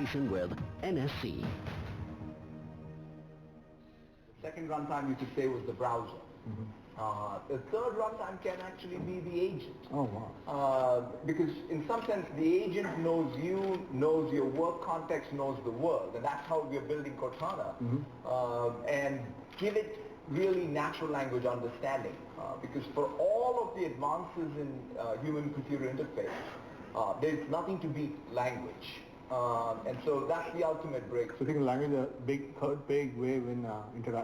integration with NSC. The second runtime you could say was the browser. The third runtime can actually be the agent. Oh, wow. Because in some sense, the agent knows you, knows your work context, knows the world. And that's how we are building Cortana. And give it really natural language understanding. Because for all of the advances in human-computer interface, there's nothing to beat language. And so that's the ultimate breakthrough. So you think language is a third big wave in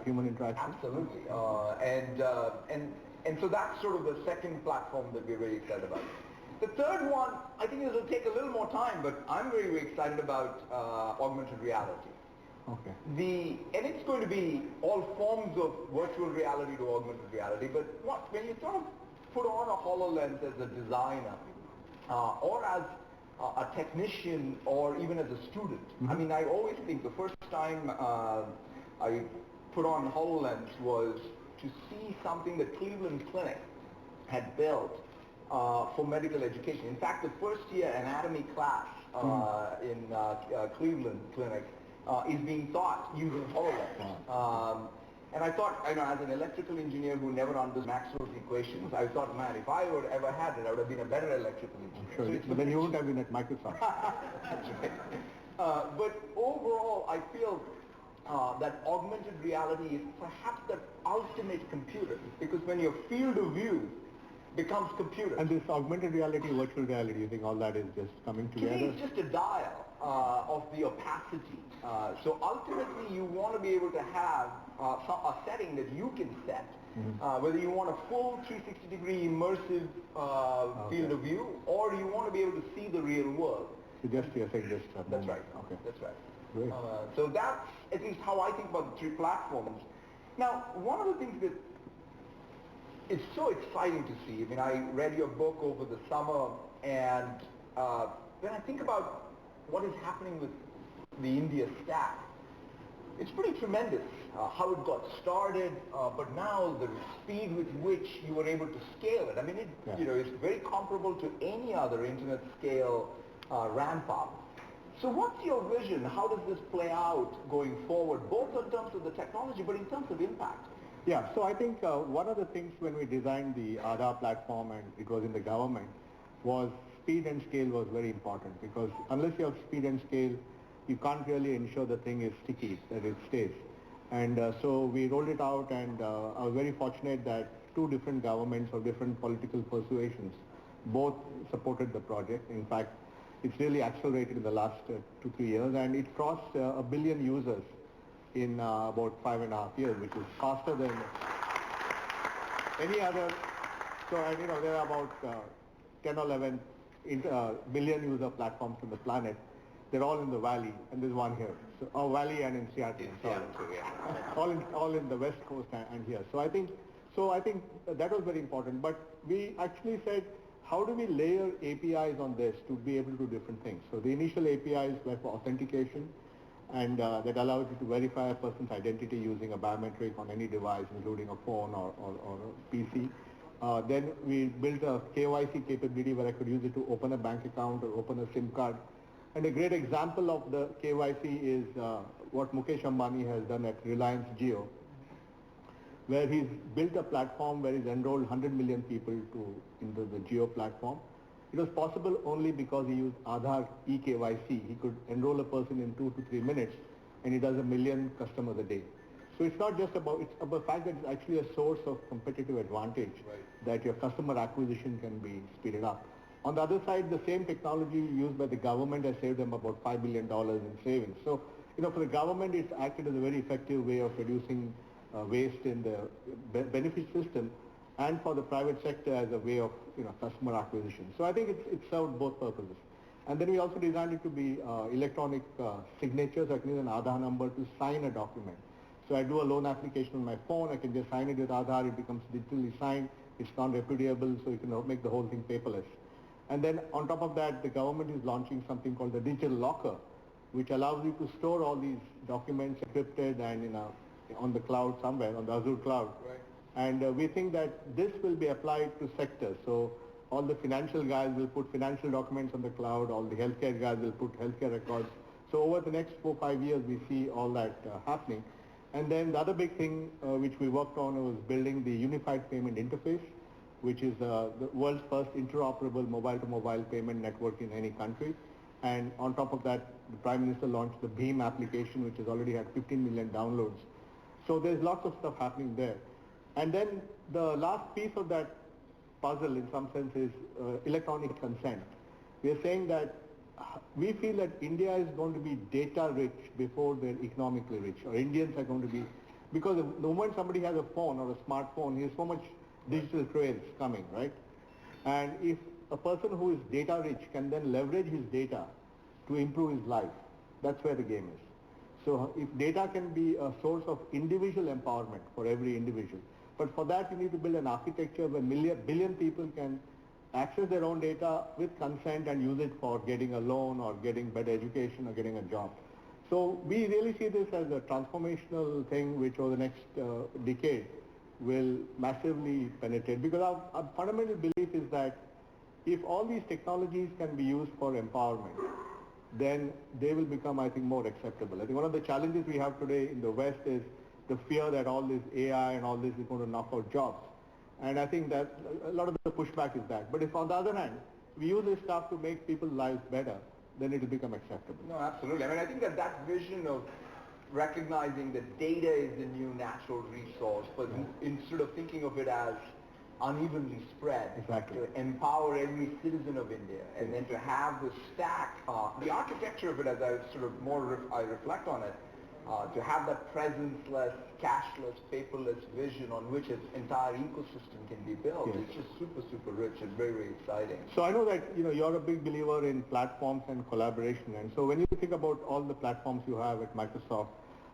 human interaction? Absolutely. And so that's sort of the second platform that we're very excited about. The third one, I think it will take a little more time, but I'm very, very excited about augmented reality. Okay. And it's going to be all forms of virtual reality to augmented reality, but when you sort of put on a HoloLens as a designer, or as a technician, or even as a student. I mean, I always think the first time I put on HoloLens was to see something that Cleveland Clinic had built for medical education. In fact, the first year anatomy class in Cleveland Clinic is being taught using HoloLens. And I thought, as an electrical engineer who never understood Maxwell's equations, I thought, man, if I would ever had it, I would have been a better electrical engineer. Sure, but then you wouldn't have been at Microsoft. That's right. But overall, I feel that augmented reality is perhaps the ultimate computer, because when your field of view becomes computer. And this augmented reality, virtual reality, you think all that is just coming together? To me, it's just a dial of the opacity. So ultimately, you want to be able to have a setting that you can set, whether you want a full 360-degree immersive field of view, or you want to be able to see the real world. So just That's right. Okay. That's right. Great. So that's at least how I think about the three platforms. Now, one of the things that it's so exciting to see. I mean, I read your book over the summer, and when I think about what is happening with the India stack, it's pretty tremendous how it got started, but now the speed with which you were able to scale it. I mean, it's very comparable to any other internet scale ramp up. So what's your vision? How does this play out going forward, both in terms of the technology, but in terms of impact? Yeah, so I think one of the things when we designed the Aadhaar platform, and it was in the government, was speed and scale was very important, because unless you have speed and scale, you can't really ensure the thing is sticky, that it stays. And so we rolled it out, and I was very fortunate that two different governments of different political persuasions both supported the project. In fact, it's really accelerated in the last 2-3 years, and it crossed 1 billion users in about 5.5 years, which is faster than any other. So, and there are about 10 or 11 billion user platforms on the planet. They're all in the Valley, and there's one here. So, Valley and in Seattle. all in the West Coast and here. So I think that was very important. But we actually said, how do we layer APIs on this to be able to do different things? So the initial APIs were for authentication, and that allows you to verify a person's identity using a biometric on any device, including a phone or a PC. Then we built a KYC capability where I could use it to open a bank account or open a SIM card. And a great example of the KYC is what Mukesh Ambani has done at Reliance Jio, where he's built a platform where he's enrolled 100 million people into the Jio platform. It was possible only because he used Aadhaar eKYC. He could enroll a person in 2 to 3 minutes, and he does 1 million customers a day. So it's not just about, it's about the fact that it's actually a source of competitive advantage, that your customer acquisition can be speeded up. On the other side, the same technology used by the government has saved them about $5 billion in savings. So, for the government, it's acted as a very effective way of reducing waste in the benefit system, and for the private sector as a way of customer acquisition. So I think it served both purposes. And then we also designed it to be electronic signatures. I can use an Aadhaar number to sign a document. So I do a loan application on my phone, I can just sign it with Aadhaar, it becomes digitally signed, it's non-repudiable, so you can make the whole thing paperless. And then on top of that, the government is launching something called the digital locker, which allows you to store all these documents encrypted and on the cloud somewhere, on the Azure cloud. Right. And we think that this will be applied to sectors. So all the financial guys will put financial documents on the cloud, all the healthcare guys will put healthcare records. So over the next 4-5 years, we see all that happening. And then the other big thing which we worked on was building the unified payment interface, which is the world's first interoperable mobile-to-mobile payment network in any country. And on top of that, the Prime Minister launched the BHIM application, which has already had 15 million downloads. So there's lots of stuff happening there. And then the last piece of that puzzle, in some sense, is electronic consent. We are saying that we feel that India is going to be data rich before they're economically rich, or Indians are going to be, because the moment somebody has a phone or a smartphone, he has so much digital trails coming, right? And if a person who is data rich can then leverage his data to improve his life, that's where the game is. So if data can be a source of individual empowerment for every individual, but for that you need to build an architecture where billion people can access their own data with consent and use it for getting a loan or getting better education or getting a job. So we really see this as a transformational thing which over the next decade will massively penetrate, because our fundamental belief is that if all these technologies can be used for empowerment, then they will become, I think, more acceptable. I think one of the challenges we have today in the West is the fear that all this AI and all this is going to knock out jobs. And I think that a lot of the pushback is that. But if on the other hand, we use this stuff to make people's lives better, then it will become acceptable. No, absolutely. I mean, I think that vision of recognizing that data is the new natural resource, but instead of thinking of it as unevenly spread, exactly, to empower every citizen of India, and then to have the stack, the architecture of it, as I sort of I reflect on it, to have that presence-less, cashless, paperless vision on which its entire ecosystem can be built. Yes. It's just super, super rich and very, very exciting. So I know that you're a big believer in platforms and collaboration, and so when you think about all the platforms you have at Microsoft,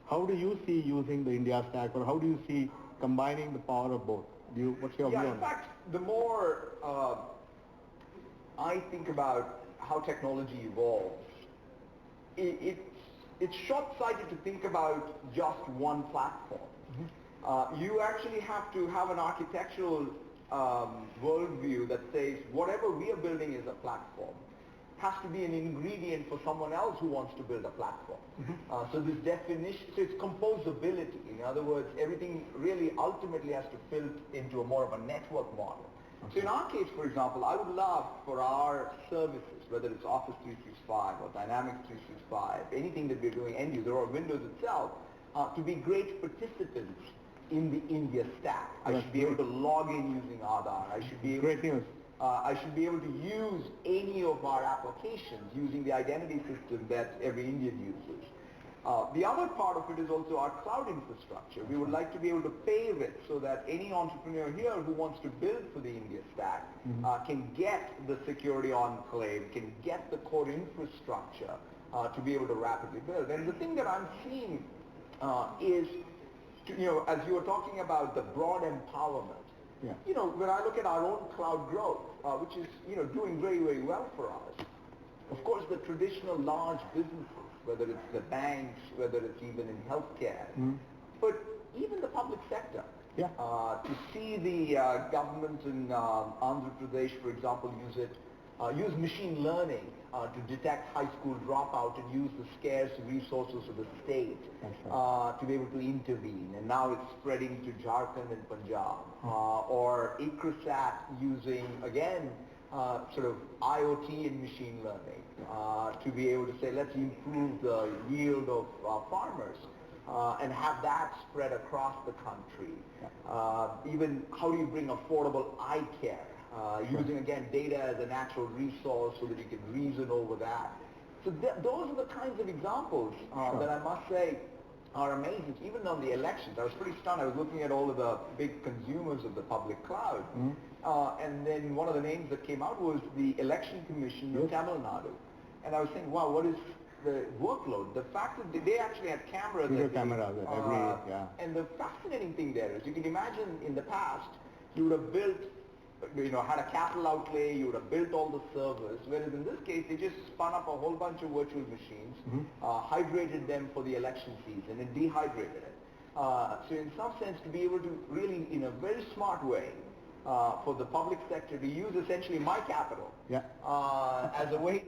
how do you see using the India stack, or how do you see combining the power of both? What's your view on that? In fact, the more I think about how technology evolves, it's short-sighted to think about just one platform. Mm-hmm. You actually have to have an architectural worldview that says whatever we are building is a platform has to be an ingredient for someone else who wants to build a platform. Mm-hmm. So this definition, so it's composability. In other words, everything really ultimately has to fit into more of a network model. Okay. So in our case, for example, I would love for our services, whether it's Office 365 or Dynamics 365, anything that we're doing end user or Windows itself, to be great participants in the India stack. I should be able to log in using Aadhaar. I should be able Great news. I should be able to use any of our applications using the identity system that every Indian uses. The other part of it is also our cloud infrastructure. We would like to be able to pave it so that any entrepreneur here who wants to build for the India stack can get the security enclave, can get the core infrastructure to be able to rapidly build. And the thing that I'm seeing is, as you were talking about the broad empowerment, when I look at our own cloud growth, which is, doing very, very well for us, of course, the traditional large businesses, whether it's the banks, whether it's even in healthcare, but even the public sector. Yeah. To see the government in Andhra Pradesh, for example, use machine learning to detect high school dropout and use the scarce resources of the state to be able to intervene. And now it's spreading to Jharkhand and Punjab. Or ICRISAT using, again, sort of IoT and machine learning to be able to say, let's improve the yield of farmers and have that spread across the country. Even how do you bring affordable eye care? Using, again, data as a natural resource so that you can reason over that. So those are the kinds of examples that I must say are amazing. Even on the elections, I was pretty stunned. I was looking at all of the big consumers of the public cloud. And then one of the names that came out was the Election Commission of Tamil Nadu. And I was saying, wow, what is the workload? The fact that they actually had cameras. And the fascinating thing there is, you can imagine in the past, you would have built, had a capital outlay, you would have built all the servers, whereas in this case, they just spun up a whole bunch of virtual machines, hydrated them for the election season, and dehydrated it. So in some sense, to be able to really, in a very smart way, for the public sector to use essentially my capital as a way